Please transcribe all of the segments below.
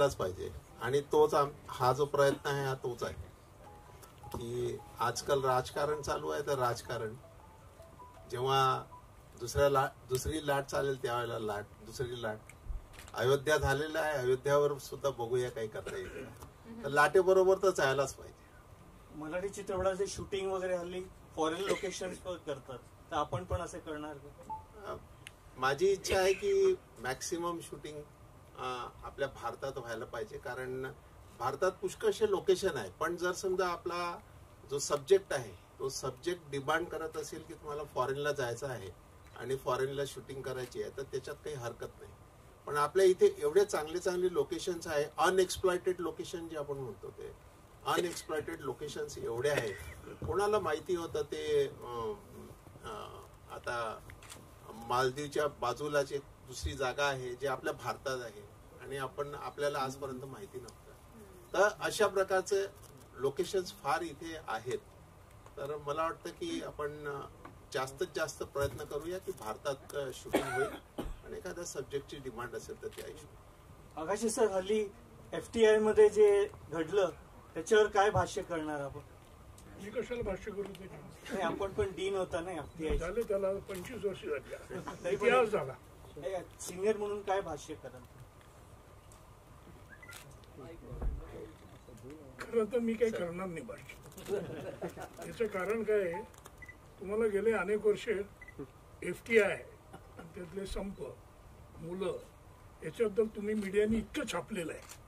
चालायलाच पाहिजे. आणि तोच हा जो प्रयत्न आहे हा तोच आहे की आजकाल राजकारण चालू आहे, तर राजकारण जेव्हा दुसरी लाट चालेल त्यावेळेला दुसरी लाट अयोध्या झालेला आहे, अयोध्यावर सुद्धा बघूया काही करता येईल. तर लाटेबरोबर तर जायलाच पाहिजे. मराठी चित्रपटाचे शूटिंग वगैरे हल्ली फॉरेन लोकेशन्स करतात, तर आपण पण असे करणार का? माझी इच्छा आहे की मॅक्सिमम शूटिंग आपल्या भारतात व्हायला पाहिजे, कारण भारतात पुष्कळशे लोकेशन आहे. पण जर समजा आपला जो सब्जेक्ट आहे तो सब्जेक्ट डिमांड करत असेल की तुम्हाला फॉरेनला जायचं आहे आणि फॉरेनला शूटिंग करायची आहे, तर त्याच्यात काही हरकत नाही. पण आपल्या इथे एवढे चांगले लोकेशन्स आहे, अनएक्सप्लॉयटेड लोकेशन जे आपण म्हणतो ते अनएक्सप्लॉयटेड लोकेशन्स एवढे आहेत. कोणाला माहिती होतं ते आता मालदीवच्या बाजूलाच एक दुसरी जागा आहे जे आपल्या भारतात आहे आणि आपल्याला आजपर्यंत माहिती नव्हतं. तर अशा प्रकारचे लोकेशन्स फार इथे आहेत. तर मला वाटतं की आपण जास्तीत जास्त प्रयत्न करूया की भारतात शूटिंग होईल आणि एखाद्या सब्जेक्टची डिमांड असेल तर त्या हिशोबाने. आकाशी सर, हल्ली FTI मध्ये जे घडलं त्याच्यावर काय भाष्य करणार आपण? मी कशाला भाष्य करू त्याची? आपण पण डीन होता ना FTI झाले, त्याला 25 वर्ष झाली, इतिहास झाला. सिनियर म्हणून काय भाष्य कराल? खरं तर मी काही करणार नाही भाष्य. याचं कारण काय आहे, तुम्हाला गेले अनेक वर्ष FTI त्यातले संप मुलं याच्याबद्दल तुम्ही मीडियाने इतकं छापलेलं आहे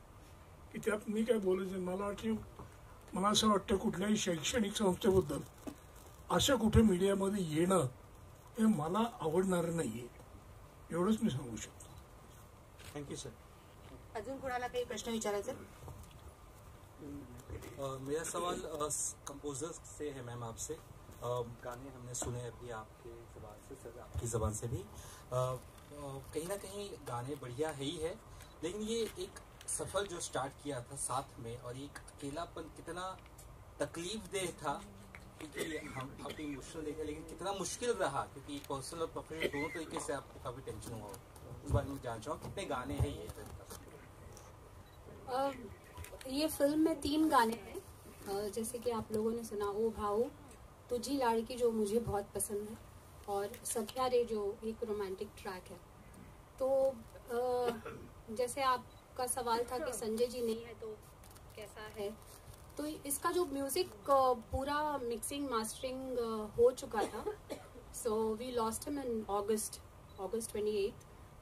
की त्यात मी काय बोलायचं. मला असं वाटतं कुठल्याही शैक्षणिक संस्थेबद्दल अशा कुठे मीडियामध्ये येणं हे मला आवडणार नाहीये, एवढंच मी सांगू शकतो. Thank you sir. अजून कोणाला काही प्रश्न विचारायचे? मेरा सवाल कंपोजर से है मैम आपसे. गाने हमने सुने अभी आपके ज़बान से, सर आपकी ज़बान से भी. कहीं ना कहीं गाने बढ़िया है ही है, लेकिन ये एक सफ़र जो स्टार्ट किया था साथ में और एक अकेलापन कितना तकलीफ देह था, क्योंकि हम काफ़ी इमोशनल देखे, लेकिन कितना मुश्किल रहा क्योंकि पर्सनल और प्रोफेशनल दोनों तरीके से आपको काफ़ी टेंशन हुआ. उस बारे में जानना चाहूँ कितने गाने हैं ये फिल्म में 3 गाने हैं. जैसे कि आप लोगों ने सुना ओ भाऊ, तुझी लाड़की जो मुझे बहुत पसंद है, और सखिया रे जो एक रोमांटिक ट्रैक है. तो जैसे आपका सवाल था कि संजय जी नहीं है तो कैसा है, तो इसका जो म्यूजिक पूरा मिक्सिंग मास्टरिंग हो चुका था. So we lost him in August 28.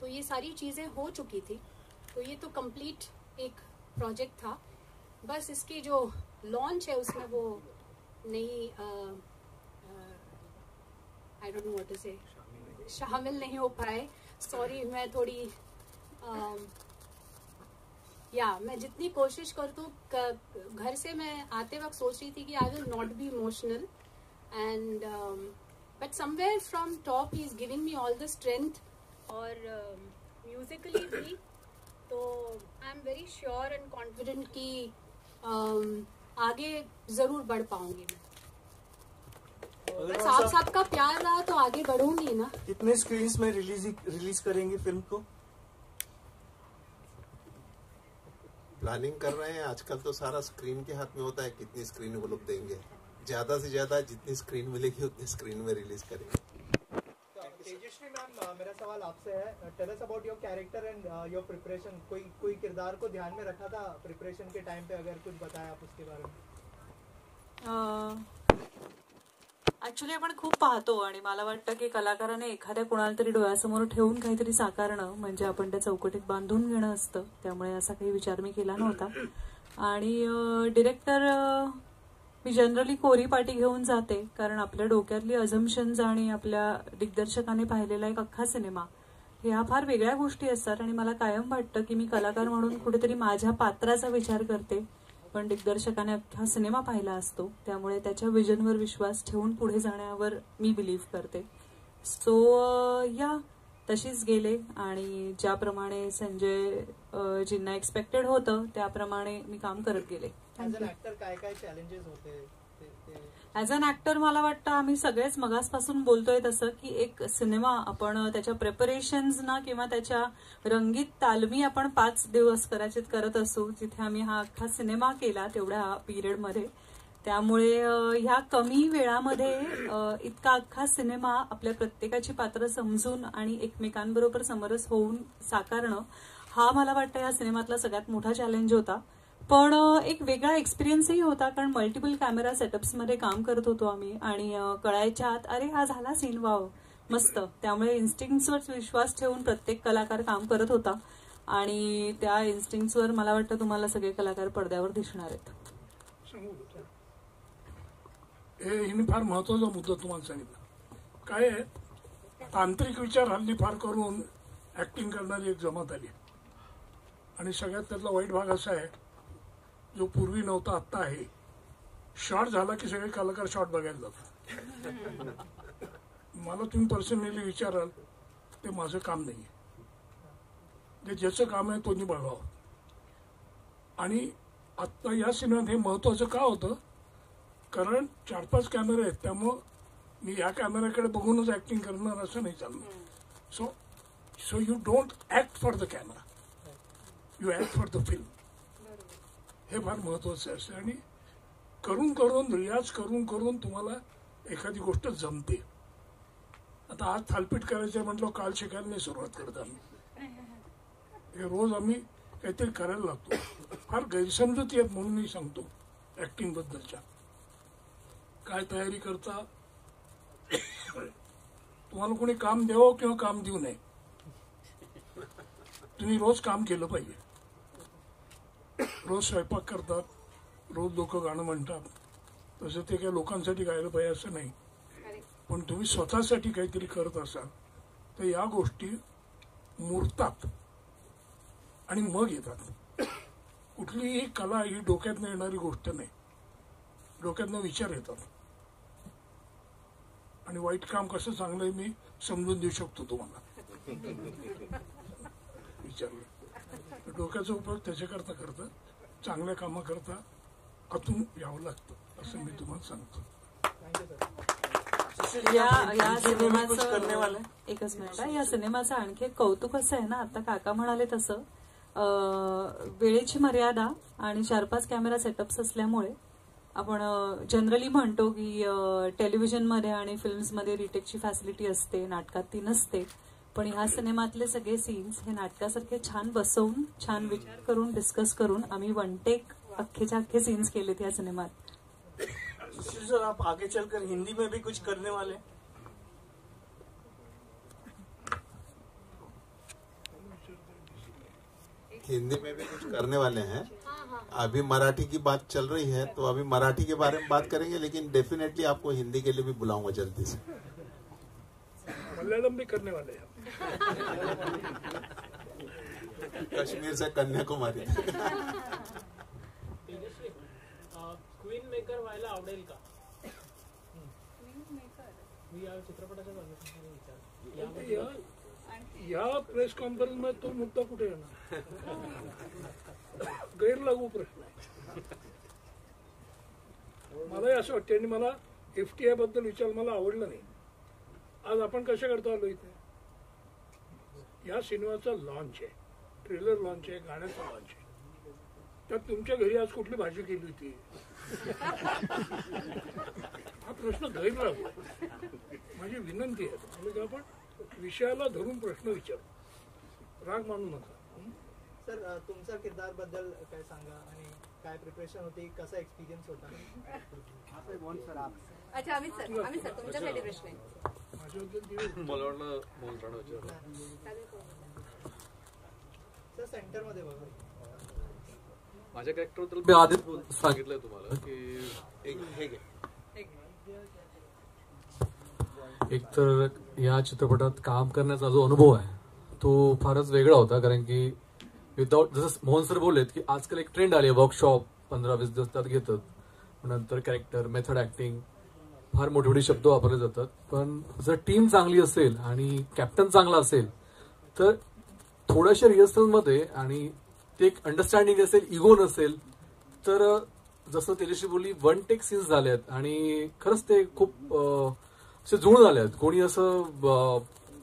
तो ये सारी चीज़ें हो चुकी थी, तो ये तो कंप्लीट एक प्रोजेक्ट था. बस इसकी जो लॉन्च है उसमें वो नहीं I don't know what to say शामिल नहीं हो पाए. सॉरी, मैं थोड़ी मैं जितनी कोशिश करती हूँ, घर से मैं आते वक्त सोच रही थी कि I will not be emotional, end but somewhere from top he is giving me all the strength. और म्यूजिकली भी तो I am very sure end confident कि आगे जरूर बढ़ पाऊंगी मैं. बस आप सबका प्यार रहा तो आगे बढ़ूंगी ना. कितने स्क्रीन्स में रिलीज करेंगे फिल्म को? प्लानिंग कर रहे हैं. आजकल तो सारा स्क्रीन के हाथ में होता है, कितनी स्क्रीन वो लोग देंगे. ज्यादा से ज्यादा जितनी स्क्रीन मिलेगी उतनी स्क्रीन में रिलीज करेंगे. तेजस्वी मैम, मेरा सवाल आपसे है. Tell us about your character end your preparation. कोई किरदार को ध्यान में रखा था प्रिपरेशन के टाइम पे? अगर कुछ बताया आप उसके बारे में. ऍक्च्युली आपण खूप पाहतो आणि मला वाटतं की कलाकाराने एखाद्या कोणाला तरी डोळ्यासमोर ठेवून काहीतरी साकारणं म्हणजे आपण त्या चौकटीत बांधून घेणं असतं. त्यामुळे असा काही विचार मी केला नव्हता. आणि डिरेक्टर मी जनरली कोरी पाटी घेऊन जाते, कारण आपल्या डोक्यातली अझम्पशन्स आणि आपल्या दिग्दर्शकाने पाहिलेला एक अख्खा सिनेमा ह्या फार वेगळ्या गोष्टी असतात. आणि मला कायम वाटतं की मी कलाकार म्हणून कुठेतरी माझ्या पात्राचा विचार करते, पण दिग्दर्शकाने अख्खा सिनेमा पाहिला असतो, त्यामुळे त्याच्या विजनवर विश्वास ठेवून पुढे जाण्यावर मी बिलीव्ह करते. सो तशीच गेले आणि ज्याप्रमाणे संजय जींना एक्सपेक्टेड होतं त्याप्रमाणे मी काम करत गेले. ऍज अन ऍक्टर काय काय चॅलेंजेस होते ऍज अन ऍक्टर मला वाटतं आम्ही सगळेच मगासपासून बोलतोय तसं की एक सिनेमा आपण त्याच्या प्रिपरेशन्स ना किंवा त्याच्या रंगीत तालमी आपण 5 दिवस कदाचित करत असू, जिथे आम्ही हा अख्खा सिनेमा केला तेवढ्या पिरियडमध्ये. त्यामुळे ह्या कमी वेळामध्ये इतका अख्खा सिनेमा आपल्या प्रत्येकाची पात्र समजून आणि एकमेकांबरोबर समरस होऊन साकारणं हा मला वाटतं या सिनेमातला सगळ्यात मोठा चॅलेंज होता. पण एक वेगळा एक्सपिरियन्सही होता, कारण मल्टिपल कॅमेरा सेटअप्समध्ये काम करत होतो आम्ही आणि कळायच्या आत अरे हा झाला सीन, वाव मस्त. त्यामुळे इन्स्टिंक्ट्सवर विश्वास ठेवून प्रत्येक कलाकार काम करत होता आणि त्या इन्स्टिंक्ट्सवर मला वाटतं तुम्हाला सगळे कलाकार पडद्यावर दिसणार आहेत. हिने फार महत्वाचा मुद्दा तुम्हाला सांगितला. काय आहे, तांत्रिक विचार हल्ली फार करून ऍक्टिंग करणारी एक जमात आली आणि सगळ्यात त्यातला वाईट भाग असा आहे जो पूर्वी नव्हता आत्ता आहे. शॉट झाला की सगळे कलाकार शॉट बघायला जातात. मला तुम्ही पर्सनली विचाराल ते माझं काम नाही. जे ज्याचं काम आहे तो बघावं. आणि आत्ता या सिनेमात हे महत्वाचं का होतं, कारण 4-5 कॅमेरे आहेत, त्यामुळं मी या कॅमेऱ्याकडे बघूनच ऍक्टिंग करणार असं नाही चालणार. So you don't act for the camera, you act for the film. हे फार महत्वाचं असतं आणि करून करून रियाज करून करून तुम्हाला एखादी गोष्ट जमते. आता आज थालपीठ करायचं म्हटलं काल शिकायला नाही सुरुवात करत आम्ही. हे रोज आम्ही काहीतरी करायला लागतो. फार गैरसमजूत येत म्हणून मी सांगतो ऍक्टिंग बद्दलच्या. काय तयारी करता, तुम्हाला कोणी काम द्यावं किंवा काम देऊ नये, तुम्ही रोज काम केलं पाहिजे. रोज स्वयंपाक करतात, रोज लोक गाणं म्हणतात, तसं ते काही लोकांसाठी गायला पाहिजे असं नाही. पण तुम्ही स्वतःसाठी काहीतरी करत असाल तर या गोष्टी मुरतात आणि मग येतात. कुठलीही कला ही डोक्यातनं येणारी गोष्ट नाही, डोक्यातनं विचार येतात. आणि वाईट काम कसं चांगलं आहे मी समजून देऊ शकतो तुम्हाला. विचारलं डोक्याचा उपयोग त्याच्याकरता करता, चांगल्या कामाकरता आतून यावं लागतं असं मी तुम्हाला सांगतो. या सिनेमाचं एकच मिनिट, या सिनेमाचं आणखी एक कौतुक असं आहे ना, आता काका म्हणाले तसं वेळेची मर्यादा आणि 4-5 कॅमेरा सेटअप्स असल्यामुळे आपण जनरली म्हणतो की टेलिव्हिजनमध्ये आणि फिल्म्समध्ये रिटेकची फॅसिलिटी असते, नाटकात ती नसते. पण ह्या सिनेमातले सगळे सीन्स हे नाटकासारखे छान बसवून, छान विचार करून, डिस्कस करून आम्ही 1 टेक अख्खेच्या अख्खे सीन्स केलेत या सिनेमात. सर आप आगे चलकर हिंदी में भी कुछ करने वाले? हिंदी में भी कुछ करने वाले हैं. अभी मराठी की बात चल रही है तो अभी मराठी के बारे में बात करेंगे, लेकिन डेफिनेटली आपको हिंदी के लिए भी बुलाऊंगा जल्दी से. मलयालम भी करने वाले हैं. कश्मीर से कन्याकुमारी. क्वीन मेकर व्हायला आवडेल का? मी या चित्रपटाच्या विचार या प्रेस कॉन्फरन्स मध्ये तो मुद्दा कुठे येणार? गैरलागू प्रश्न आहे. मलाही असं वाटतं आणि मला FTI बद्दल विचार मला आवडलं नाही. आज आपण कशा करता आलो इथे? या सिनेमाचा लॉन्च आहे, ट्रेलर लॉन्च आहे, गाण्याचा लॉन्च आहे. त्यात तुमच्या घरी आज कुठली भाजी केली होती हा प्रश्न गैरलागू आहे. माझी विनंती आहे की आपण विषयाला धरून प्रश्न विचारू, राग मानू नका. सर तुमचा किरदार बद्दल काय सांगा आणि काय प्रिपरेशन होती, कसा एक्सपिरियन्स होता? अच्छा अमित सर तुमच्यासाठी प्रश्न आहे. मला वाटलं मोहन सर सेंटर मध्ये बघा माझ्या कॅरेक्टरबद्दल मी आधीच सांगितलंय तुम्हाला की एक तर या चित्रपटात काम करण्याचा जो अनुभव आहे तो फारच वेगळा होता. कारण की विदाउट, जसं मोहन सर बोललेत की आजकाल एक ट्रेंड आली आहे, वर्कशॉप 15-20 दिवस त्यात घेतात, नंतर कॅरेक्टर, मेथड ऍक्टिंग, फार मोठे मोठे शब्द वापरले जातात. पण जर टीम चांगली असेल आणि कॅप्टन चांगला असेल तर थोड्याशा रिहर्सलमध्ये आणि ते एक अंडरस्टँडिंग असेल, इगो नसेल, तर जसं तेजश्री बोलली 1 टेक सीन्स झाले आहेत आणि खरंच ते खूप असे जुळून झाले आहेत. कोणी असं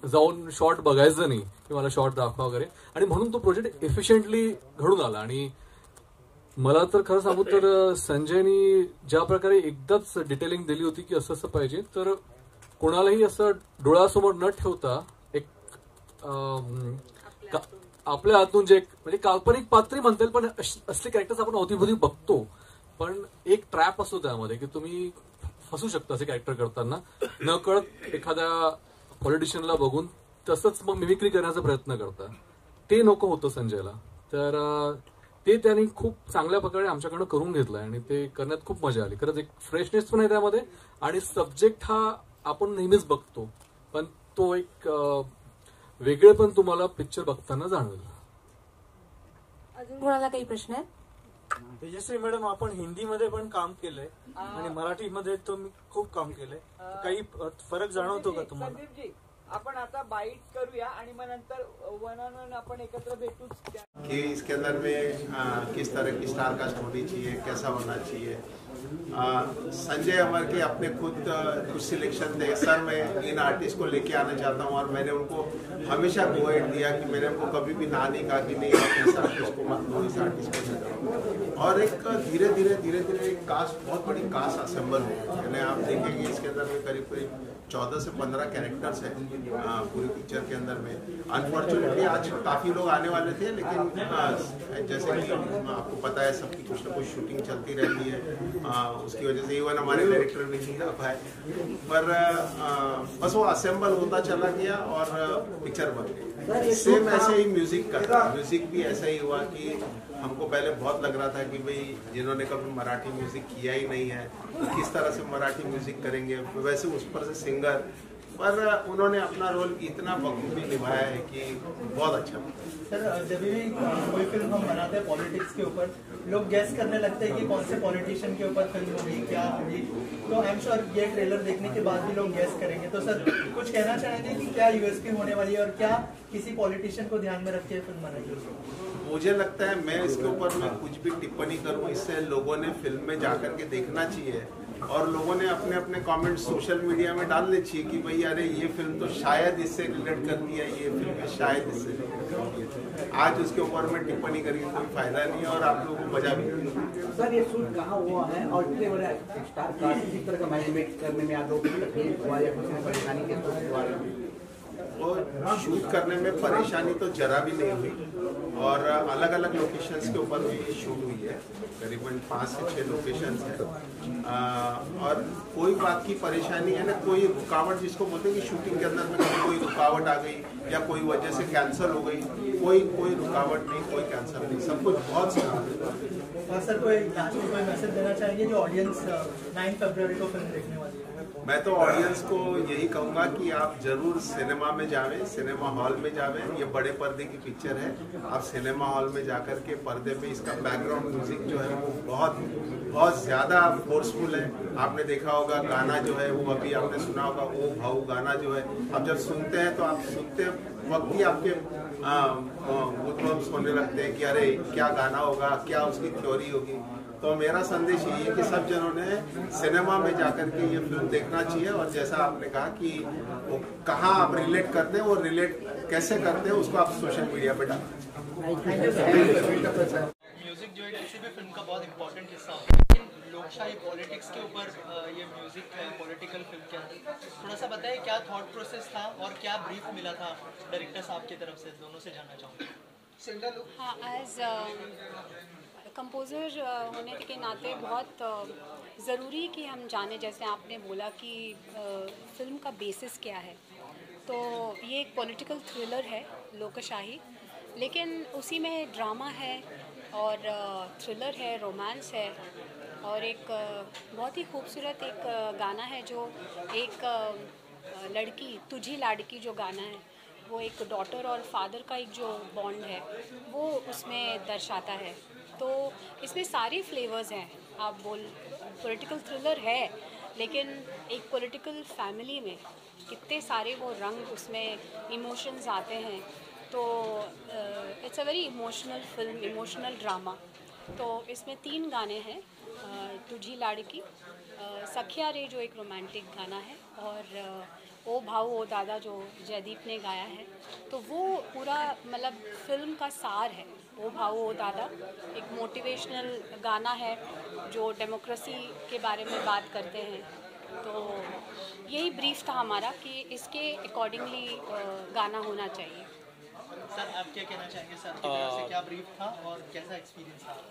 जाऊन शॉट बघायचं नाही की मला शॉट दाखवा वगैरे, आणि म्हणून तो प्रोजेक्ट एफिशियंटली घडून आला. आणि मला तर खरं सांगू तर संजयनी ज्या प्रकारे एकदाच डिटेलिंग दिली होती की असं असं पाहिजे, तर कोणालाही असं डोळ्यासमोर न ठेवता एक आपल्या हातून जे म्हणजे काल्पनिक पात्र म्हणता येईल, पण असले कॅरेक्टर्स आपण अवतीभोवती बघतो, पण एक ट्रॅप असतो त्यामध्ये की तुम्ही फसू शकता असे कॅरेक्टर करताना. न कळत एखाद्या पॉलिटिशियनला बघून तसंच मग मिमिक्री करण्याचा प्रयत्न करता, ते नको होतं संजयला. तर ते त्यांनी खूप चांगल्या प्रकारे आमच्याकडनं करून घेतलंय आणि ते करण्यात खूप मजा आली. खरंच एक फ्रेशनेस पण आहे त्यामध्ये, आणि सब्जेक्ट हा आपण नेहमीच बघतो, पण तो एक वेगळे पण तुम्हाला पिक्चर बघताना जाणवेल. अजून कोणाला काही प्रश्न आहेत? तेजश्री मॅडम, आपण हिंदीमध्ये पण काम केलंय आणि मराठीमध्ये तुम्ही खूप काम केलंय, काही फरक जाणवतो का तुम्हाला? संदीपजी, आपण आता बाईट करूया आणि मग नंतर वन ऑन वन आपण एकत्र भेटूच कि इसके अंदर में किस तरह की स्टार कास्ट होनी चाहिए, कैसा होना चाहिए. संजय अमर के अपने खुद कुछ सिलेक्शन थे. सर मैं इन आर्टिस्ट को लेके आना चाहता हूँ, और मैंने उनको हमेशा गाइड दिया कि मैंने उनको कभी भी ना नहीं कहा कि नहीं आप इस आर्टिस्ट को मत लो, इस आर्टिस्ट को मत लो. और एक धीरे धीरे एक कास्ट, बहुत बड़ी कास्ट असेंबल हो. यानी आप देखेंगे इसके अंदर में करीब 14 से 15 कैरेक्टर्स हैं पूरी पिक्चर के अंदर में. अनफॉर्चुनेटली आज काफ़ी लोग आने वाले थे, लेकिन जैसे कि आपको पता है सबकी कुछ ना कुछ शूटिंग चलती रहती है, उसकी वजह से इवन हमारे डायरेक्टर भी नहीं आ पाए. पर बस वो असेंबल होता चला गया और पिक्चर बन गई. सेम ऐसे ही म्यूजिक का, म्यूजिक भी ऐसा ही हुआ कि हमको पहले बहुत लग रहा था कि भाई जिन्होंने कभी मराठी म्यूजिक किया ही नहीं है किस तरह से मराठी म्यूजिक करेंगे, वैसे उस पर से सिंगर, पर उन्होंने अपना रोल इतना बखूबी निभाया है कि बहुत अच्छा. सर, जब भी कोई फिल्म हम बनाते हैं पॉलिटिक्स के ऊपर, लोग गैस करने लगते हैं कि कौन से पॉलिटिशियन के ऊपर फिल्म होगी, क्या होगी. तो आई एम श्योर ये ट्रेलर देखने के बाद भी लोग गैस करेंगे. तो सर कुछ कहना चाहेंगे कि क्या यूएसपी होने वाली है और क्या किसी पॉलिटिशियन को ध्यान में रख के फिल्म बनाई? मुझे लगता है मैं इसके ऊपर मैं कुछ भी टिप्पणी करूं, इससे लोगों ने फिल्म में जाकर के देखना चाहिए, और लोगों ने अपने अपने कमेंट सोशल मीडिया में डालने चाहिए कि भाई अरे ये फिल्म तो शायद इससे रिलेट करती है, ये फिल्म शायद इससे रिलेट करती है. आज उसके ऊपर में टिप्पणी करके कोई फायदा नहीं है और आप लोगों को मजा भी नहीं. सर, ये शूट कहाँ हुआ है और इतने बड़े स्टार कास्ट किस तरह का मैनेजमेंट करने में आप लोग तकलीफ हुआ या किसी परेशानी के बारे में? और शूट करने में परेशानी तो जरा भी नहीं हुई, और अलग अलग लोकेशंस के ऊपर भी शूट हुई है, करीबन 5 से 6 लोकेशंस हैं. और कोई बात की परेशानी है ना, कोई रुकावट जिसको बोलते हैं कि शूटिंग के अंदर में कोई रुकावट आ गई या कोई वजह से कैंसिल हो गई, कोई रुकावट नहीं, कोई कैंसिल नहीं, सब कुछ बहुत सही. सर, कोई लास्ट में कोई मैसेज देना चाहेंगे जो ऑडियंस 9 फरवरी को फिल्म देखने वाली है? मैं तो ऑडियंस को यही कहूँगा कि आप जरूर सिनेमा में जावें, सिनेमा हॉल में जावें. ये बड़े पर्दे की पिक्चर है, आप सिनेमा हॉल में जाकर के पर्दे पे इसका बैकग्राउंड म्यूजिक जो है वो बहुत ज़्यादा फोर्सफुल है. आपने देखा होगा गाना जो है वो अभी आपने सुना होगा, वो भाऊ गाना जो है आप जब सुनते हैं तो आप सुनते वक्त ही आपके गूज़बम्प्स होने लगते हैं कि अरे क्या गाना होगा, क्या उसकी थ्योरी होगी. तो मेरा संदेश यही है कि सब जनों ने सिनेमा में जाकर के ये फिल्म देखना चाहिए, और जैसा आपने कहा कि वो कहाँ आप रिलेट करते हैं, वो रिलेट कैसे करते हैं उसको आप सोशल मीडिया पे डालें. म्यूजिक जो है किसी भी फिल्म का बहुत इंपॉर्टेंट हिस्सा होता है, लेकिन लोकशाही पॉलिटिक्स के ऊपर ये म्यूजिक है, पॉलिटिकल फिल्म के अंदर थोड़ा सा बताइए क्या थॉट प्रोसेस था और क्या ब्रीफ मिला था डायरेक्टर साहब की तरफ से, दोनों से जानना चाहूँगा. हाँ, एज कंपोज़र होने के नाते बहुत ज़रूरी कि हम जाने, जैसे आपने बोला कि फ़िल्म का बेसिस क्या है. तो ये एक पॉलिटिकल थ्रिलर है लोकशाही, लेकिन उसी में ड्रामा है और थ्रिलर है, रोमांस है, और एक बहुत ही खूबसूरत एक गाना है जो एक लड़की तुझी लाड़की जो गाना है वो एक डॉटर और फादर का एक जो बॉन्ड है वो उसमें दर्शाता है. तो इसमें सारे फ्लेवर्स हैं. आप पॉलिटिकल थ्रिलर है, लेकिन एक पॉलिटिकल फैमिली में कितने सारे वो रंग, उसमें इमोशंस आते हैं. तो it's a very emotional film, emotional drama. तो इसमें 3 गाने हैं. तुझी लाड़की, सखिया रे जो एक रोमांटिक गाना है, और ओ भाऊ ओ दादा जो जयदीप ने गाया है, तो वो पूरा मतलब फिल्म का सार है। ओ भाऊ ओ दादा एक मोटिवेशनल गाना है जो डेमोक्रेसी के बारे में बात करते हैं। तो यही ब्रीफ था हमारा कि इसके अकॉर्डिंगली गाना होना चाहिए। सर आप क्या कहना चाहेंगे सर की तरफ से, क्या ब्रीफ था और कैसा एक्सपिरियंस था?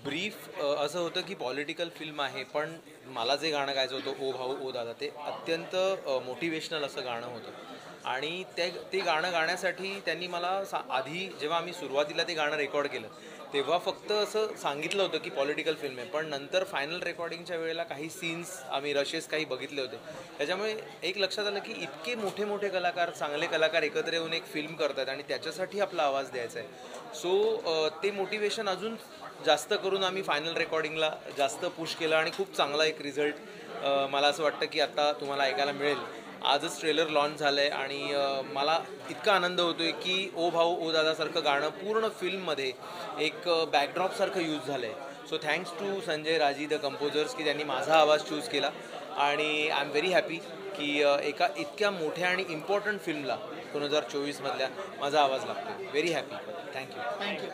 ब्रीफ असं होतं की पॉलिटिकल फिल्म आहे, पण मला जे गाणं गायचं होतं ओ भाऊ ओ दादा, ते अत्यंत मोटिवेशनल असं गाणं होतं. आणि ते गाणं गाण्यासाठी त्यांनी मला आधी जेव्हा आम्ही सुरुवातीला ते गाणं रेकॉर्ड केलं तेव्हा फक्त असं सांगितलं होतं की पॉलिटिकल फिल्म आहे, पण नंतर फायनल रेकॉर्डिंगच्या वेळेला काही सीन्स आम्ही रशेस काही बघितले होते. त्याच्यामुळे एक लक्षात आलं की इतके मोठे मोठे कलाकार, चांगले कलाकार एकत्र येऊन एक फिल्म करतात आणि त्याच्यासाठी आपला आवाज द्यायचा आहे. सो ते मोटिवेशन अजून जास्त करून आम्ही फायनल रेकॉर्डिंगला जास्त पुश केलं आणि खूप चांगला एक रिझल्ट मला असं वाटतं की आता तुम्हाला ऐकायला मिळेल. आजच ट्रेलर लॉन्च झालं आहे आणि मला इतका आनंद होतो आहे की ओ भाऊ ओ दादासारखं गाणं पूर्ण फिल्ममध्ये एक बॅकड्रॉपसारखं यूज झालं आहे. सो थँक्स टू संजय राजी द कंपोजर्स की त्यांनी माझा आवाज चूज केला आणि आय एम व्हेरी हॅपी की एका इतक्या मोठ्या आणि इम्पॉर्टंट फिल्मला 2024 मधल्या माझा आवाज लागतो. Very happy. थँक्यू.